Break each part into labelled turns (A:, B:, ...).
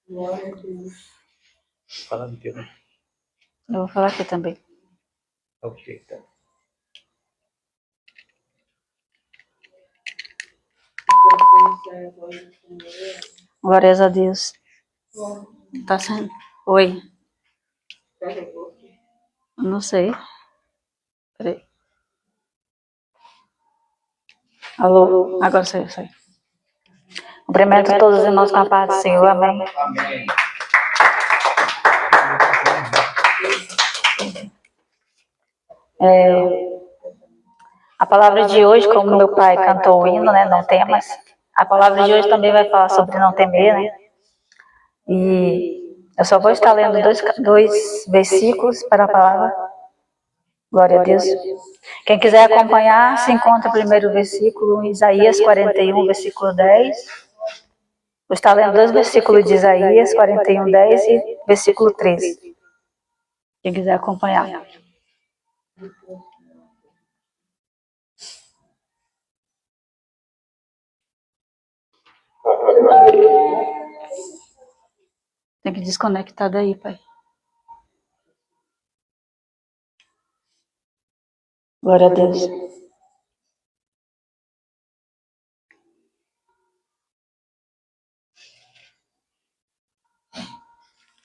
A: Glória a Deus.
B: Fala de Deus.
C: Eu vou falar aqui também.
B: Ok, tá.
C: Glórias a Deus. Tá saindo? Oi. Não sei. Peraí. Alô? Agora saiu. Cumprimento a todos os irmãos com a paz do Senhor. Amém.
B: Amém.
C: A palavra de hoje, como meu pai cantou o hino, né? Não temas. A palavra de hoje também vai falar sobre não temer, né? E eu só vou estar lendo dois versículos para a palavra. Glória a Deus. Quem quiser acompanhar, se encontra o primeiro versículo, Isaías 41, versículo 10. Vou estar lendo dois versículos de Isaías 41, 10 e versículo 13. Quem quiser acompanhar. Tem que desconectar daí, pai. Glória a Deus.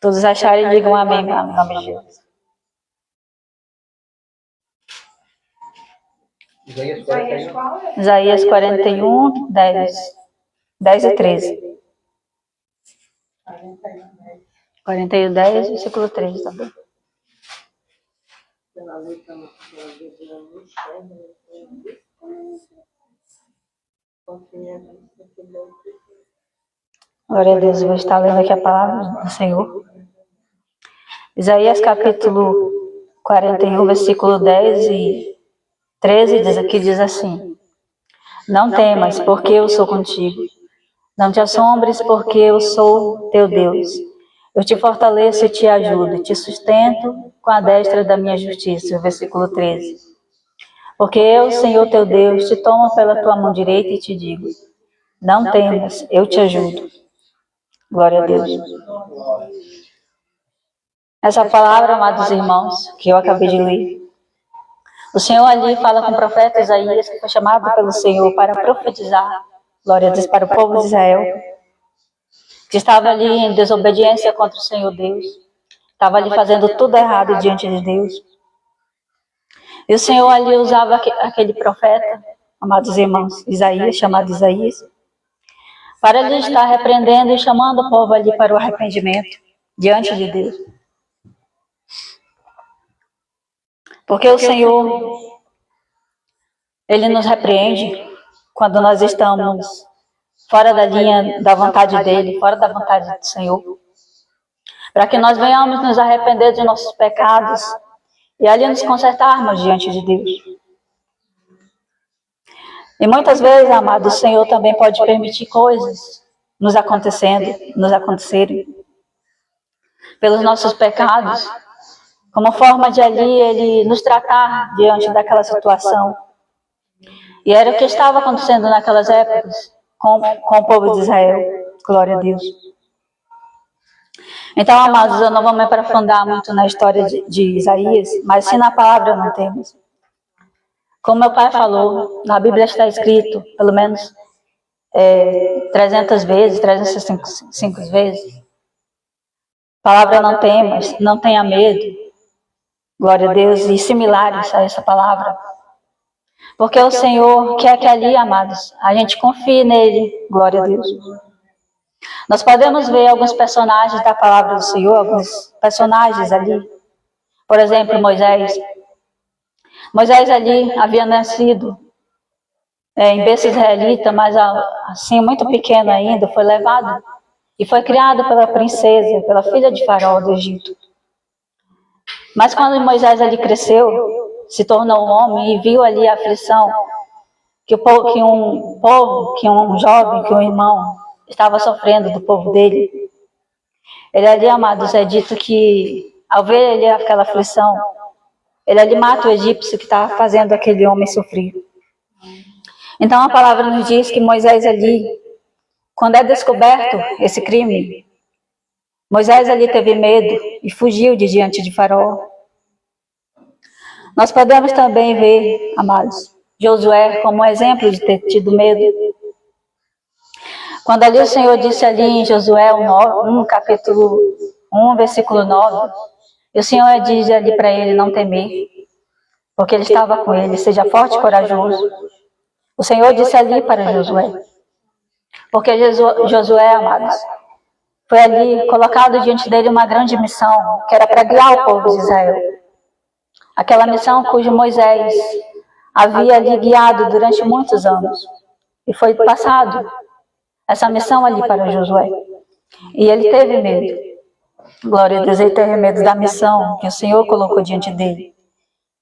C: Todos acharem, digam amém, em nome de Jesus. Isaías 41, 10 e 13. 41, 10, versículo 13 também. Glória a Deus, eu vou estar lendo aqui a palavra do Senhor. Isaías capítulo 41, versículo 10 e 13 diz assim: Não temas, porque eu sou contigo. Não te assombres, porque eu sou teu Deus. Eu te fortaleço e te ajudo, te sustento com a destra da minha justiça. Versículo 13. Porque eu, Senhor teu Deus, te tomo pela tua mão direita e te digo: Não temas, eu te ajudo. Glória a Deus. Essa palavra, amados irmãos, que eu acabei de ler, o Senhor ali fala com o profeta Isaías, que foi chamado pelo Senhor para profetizar, glória a Deus, para o povo de Israel, que estava ali em desobediência contra o Senhor Deus, estava ali fazendo tudo errado diante de Deus. E o Senhor ali usava aquele profeta, amados irmãos, Isaías, chamado Isaías, para ele estar repreendendo e chamando o povo ali para o arrependimento diante de Deus. Porque o Senhor, Ele nos repreende quando nós estamos fora da linha da vontade dEle, fora da vontade do Senhor, para que nós venhamos nos arrepender de nossos pecados e ali nos consertarmos diante de Deus. E muitas vezes, amado, o Senhor também pode permitir coisas nos acontecerem pelos nossos pecados, como forma de ali Ele nos tratar diante daquela situação. E era o que estava acontecendo naquelas épocas com o povo de Israel. Glória a Deus. Então, amados, eu não vou me aprofundar muito na história de Isaías, mas sim na palavra não temos. Como meu pai falou, na Bíblia está escrito, pelo menos 300 vezes, 365 vezes. Palavra não temas, não tenha medo. Glória a Deus, e similares a essa palavra. Porque o Senhor quer que ali, amados, a gente confie nele. Glória a Deus. Nós podemos ver alguns personagens da palavra do Senhor, alguns personagens ali. Por exemplo, Moisés. Moisés ali havia nascido em berço israelita, mas assim, muito pequeno ainda, foi levado e foi criado pela princesa, pela filha de Faraó do Egito. Mas quando Moisés ali cresceu, se tornou um homem e viu ali a aflição que um jovem, que um irmão estava sofrendo do povo dele. Ele ali, amados, é dito que ao ver ele aquela aflição, ele ali mata o egípcio que estava fazendo aquele homem sofrer. Então a palavra nos diz que Moisés ali, quando é descoberto esse crime, Moisés ali teve medo e fugiu de diante de Faraó. Nós podemos também ver, amados, Josué como um exemplo de ter tido medo. Quando ali o Senhor disse ali em Josué 1, capítulo 1, versículo 9, e o Senhor diz ali para ele não temer, porque ele estava com ele, seja forte e corajoso. O Senhor disse ali para Josué, porque Josué, amados, foi ali colocado diante dele uma grande missão, que era para guiar o povo de Israel. Aquela missão cujo Moisés havia ali guiado durante muitos anos. E foi passado essa missão ali para Josué. E ele teve medo. Glória a Deus, ele teve medo da missão que o Senhor colocou diante dele.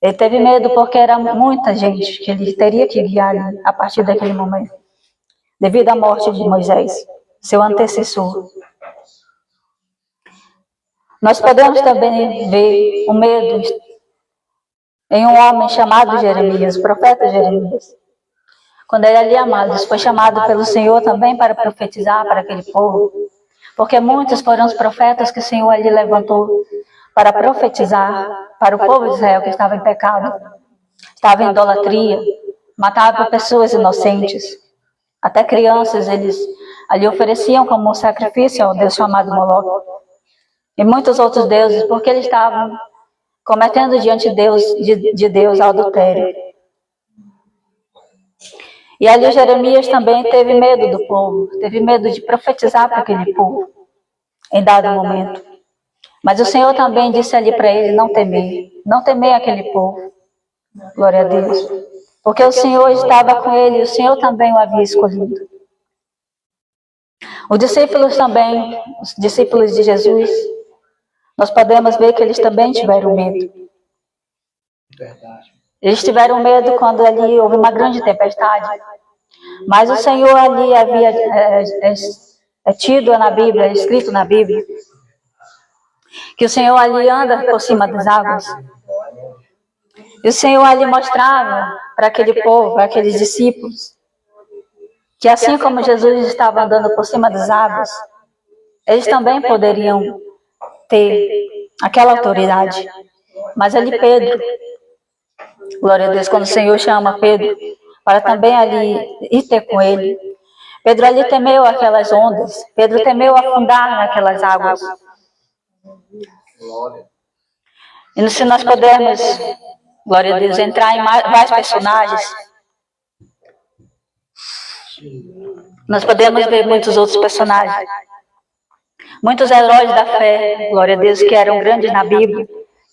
C: Ele teve medo porque era muita gente que ele teria que guiar ali a partir daquele momento. Devido à morte de Moisés, seu antecessor. Nós podemos também ver o medo em um homem chamado Jeremias, o profeta Jeremias. Quando ele ali, amados, foi chamado pelo Senhor também para profetizar para aquele povo. Porque muitos foram os profetas que o Senhor ali levantou para profetizar para o povo de Israel que estava em pecado, estava em idolatria, matava pessoas inocentes. Até crianças eles ali ofereciam como sacrifício ao Deus chamado Moloque. E muitos outros deuses, porque eles estavam cometendo diante de Deus adultério. E ali Jeremias também teve medo do povo, teve medo de profetizar para aquele povo, em dado momento. Mas o Senhor também disse ali para ele não temer aquele povo. Glória a Deus. Porque o Senhor estava com ele e o Senhor também o havia escolhido. Os discípulos também, os discípulos de Jesus, nós podemos ver que eles também tiveram medo. Eles tiveram medo quando ali houve uma grande tempestade. Mas o Senhor ali havia tido na Bíblia, escrito na Bíblia, que o Senhor ali anda por cima das águas. E o Senhor ali mostrava para aquele povo, para aqueles discípulos, que assim como Jesus estava andando por cima das águas, eles também poderiam ter aquela autoridade. Mas ali Pedro, glória a Deus, quando o Senhor chama Pedro para também ali ir ter com ele, Pedro ali temeu aquelas ondas, Pedro temeu afundar naquelas águas. E se nós pudermos, glória a Deus, entrar em vários personagens, nós podemos ver muitos outros personagens. Muitos heróis da fé, glória a Deus, que eram grandes na Bíblia,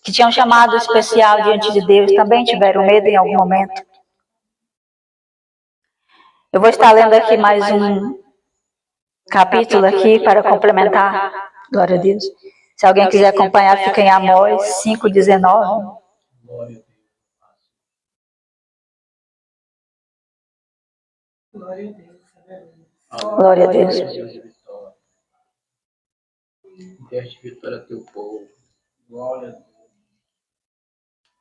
C: que tinham chamado especial diante de Deus, também tiveram medo em algum momento. Eu vou estar lendo aqui mais um capítulo aqui para complementar, glória a Deus. Se alguém quiser acompanhar, fica em Amós 5:19. Glória a Deus.
B: Deste vitória a teu povo. Glória a Deus.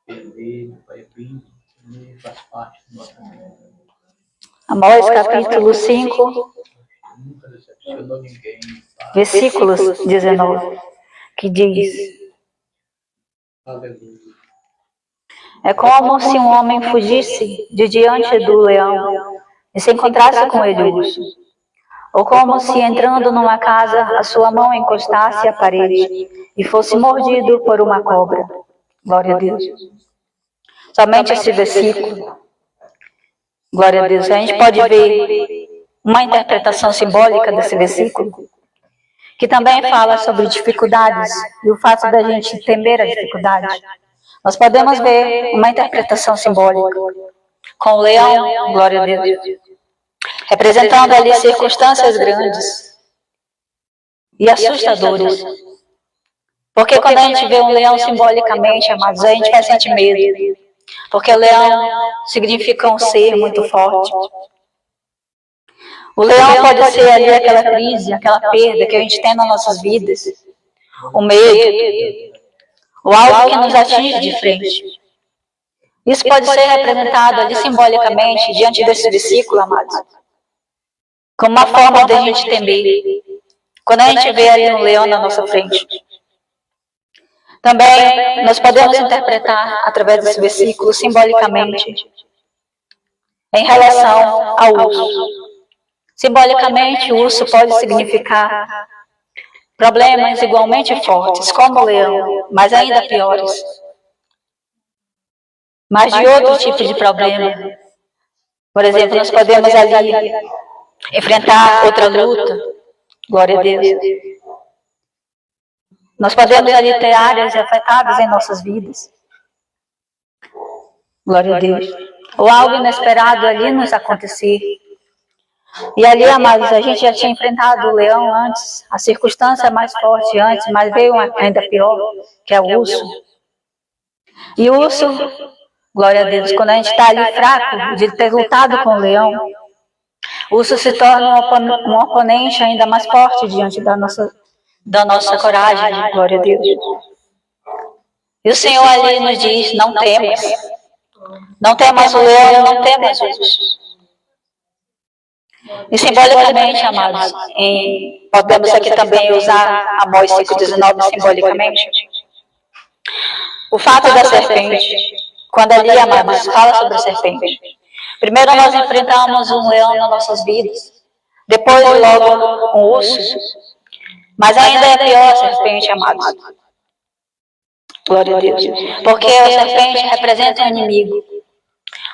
B: Perder, Pai, faz parte do nosso mundo.
C: Amós capítulo 5,
B: Nunca decepcionou ninguém.
C: versículos 19, que diz:
B: Aleluia.
C: é como se um homem fugisse de diante do leão e se encontrasse com ele o urso. Ou como se entrando numa casa a sua mão encostasse à parede e fosse mordido por uma cobra. Glória a Deus. Somente esse versículo. Glória a Deus. A gente pode ver uma interpretação simbólica desse versículo, que também fala sobre dificuldades e o fato da gente temer a dificuldade. Nós podemos ver uma interpretação simbólica com o leão, glória a Deus, representando ali circunstâncias grandes e assustadoras. Porque quando a gente vê um leão simbolicamente, amados, a gente vai sentir medo. Porque o leão significa um ser muito forte. O leão pode ser ali aquela crise, aquela perda que a gente tem nas nossas vidas. O medo, ou algo que nos atinge de frente. Isso pode ser representado ali simbolicamente diante desse versículo, amados, como uma forma de a gente temer. Quando a gente vê ali um leão na nossa frente. Também nós podemos interpretar, através desse versículo, simbolicamente, em relação ao urso. Simbolicamente, o urso pode significar problemas igualmente fortes, como o leão, mas ainda piores. Mas de outro tipo de problema. Por exemplo, nós podemos ali enfrentar outra luta. Glória a Deus. Nós podemos ali ter áreas afetadas em nossas vidas. Glória a Deus. Ou algo inesperado ali nos acontecer. E ali, amados, a gente já tinha enfrentado o leão antes, a circunstância mais forte antes, mas veio uma ainda pior, que é o urso. E o urso, glória a Deus, quando a gente está ali fraco de ter lutado com o leão, o urso se torna um oponente ainda mais forte diante da nossa coragem, glória a Deus. E o Senhor ali nos diz, não temas. Não temas o leão, não temas o urso. E simbolicamente, amados, podemos aqui também usar Amós 5,19 simbolicamente. O fato da serpente, quando ali, amados, fala sobre a serpente. Primeiro nós enfrentamos um leão nas nossas vidas, depois logo um urso, mas ainda é pior a serpente, amados. Glória a Deus. Porque a serpente representa o inimigo.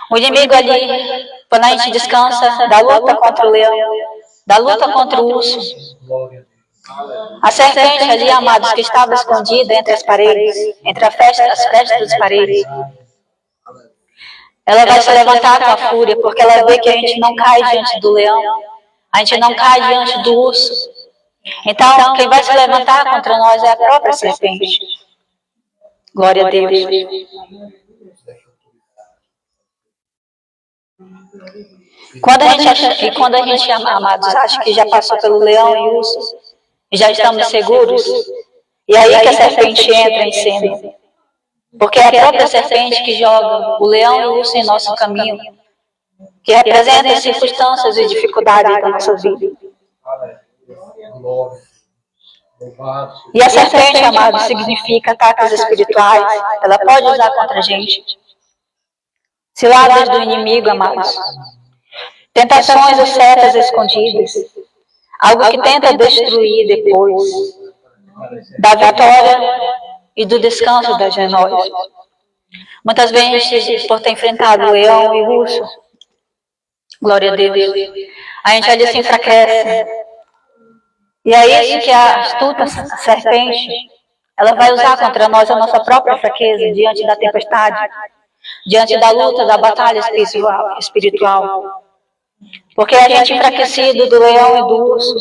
C: O inimigo ali, quando a gente descansa da luta contra o leão, da luta contra o urso. A serpente ali, amados, que estava escondida entre as paredes, entre as frestas das paredes, ela vai se levantar com a fúria, porque ela vê que a gente não cai diante do leão, a gente não cai diante do urso. Então, quem vai se levantar contra nós é a própria serpente. Glória a Deus. Quando a gente, amados, acha que já passou pelo leão e urso, e já estamos seguros, e aí que a serpente entra em cena. Porque é a própria serpente que joga o leão e o urso em nosso caminho, que representa as circunstâncias e dificuldades da nossa vida. E a serpente, amados, significa ataques espirituais. Ela pode usar contra a gente. Ciladas do inimigo, amados. Tentações ou setas escondidas. Algo que tenta destruir depois da vitória e do descanso das nós. Muitas vezes, por ter enfrentado o leão e o urso, glória a Deus, a gente ali se enfraquece. E é isso que a astuta serpente, ela vai usar contra nós a nossa própria fraqueza diante da tempestade, diante da luta, da batalha espiritual. Porque a gente enfraquecido do leão e do urso,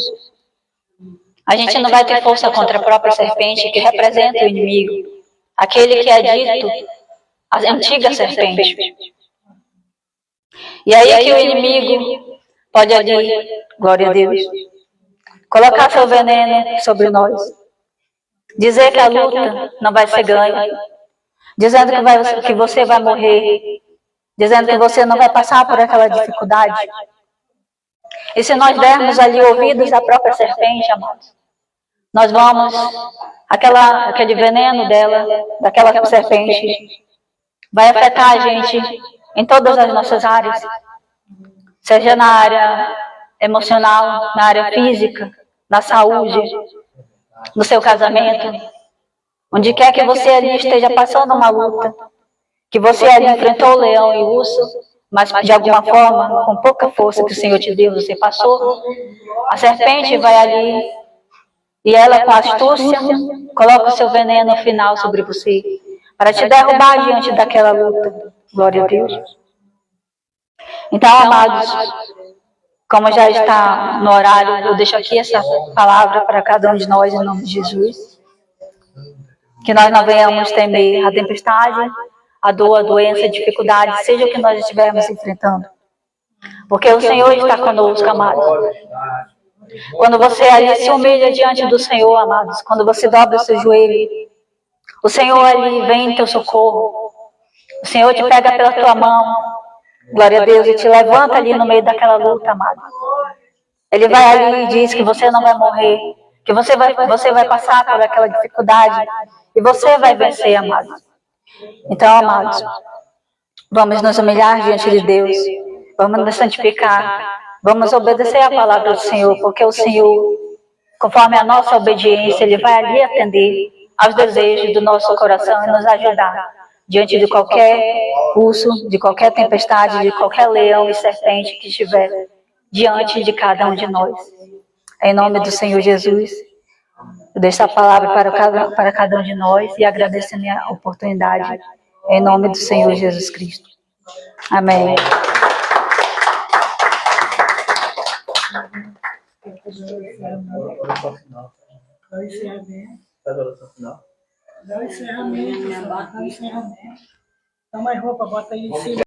C: a gente não vai ter força contra a própria serpente que representa o inimigo, aquele que é dito a antiga serpente. E aí que o inimigo pode ali, glória a Deus, colocar seu veneno sobre nós, dizer que a luta não vai ser ganha, dizendo que você vai morrer, dizendo que você não vai passar por aquela dificuldade. E se nós dermos ali ouvidos à própria serpente, amados, nós vamos, aquele veneno dela, daquela serpente, vai afetar a gente em todas as nossas áreas, seja na área emocional, na área física, na saúde, no seu casamento, onde quer que você ali esteja passando uma luta, que você ali enfrentou o leão e o urso, mas de alguma forma, com pouca força que o Senhor te deu, você passou, a serpente vai ali e ela, com astúcia, coloca o seu veneno final sobre você, para te derrubar diante daquela luta. Glória a Deus. Então, amados, como já está no horário, eu deixo aqui essa palavra para cada um de nós, em nome de Jesus. Que nós não venhamos temer a tempestade, a dor, a doença, a dificuldade, seja o que nós estivermos enfrentando. Porque o Senhor está conosco, amados. Quando você ali se humilha diante do Senhor, amados, quando você dobra o seu joelho, o Senhor ali vem em teu socorro. O Senhor te pega pela tua mão, glória a Deus, e te levanta ali no meio daquela luta, amado. Ele vai ali e diz que você não vai morrer, que você vai passar por aquela dificuldade e você vai vencer, amados. Então, amados, vamos nos humilhar diante de Deus, vamos nos santificar, vamos obedecer a palavra do Senhor, porque o Senhor, conforme a nossa obediência, Ele vai ali atender aos desejos do nosso coração e nos ajudar diante de qualquer urso, de qualquer tempestade, de qualquer leão e serpente que estiver diante de cada um de nós. Em nome do Senhor Jesus, eu deixo a palavra para cada um de nós e agradeço a minha oportunidade. Em nome do Senhor Jesus Cristo. Amém.
B: Oração final.
A: Dá o encerramento.
B: Faz a oração final.
A: Dá o encerramento. Dá mais roupa, bota aí em cima.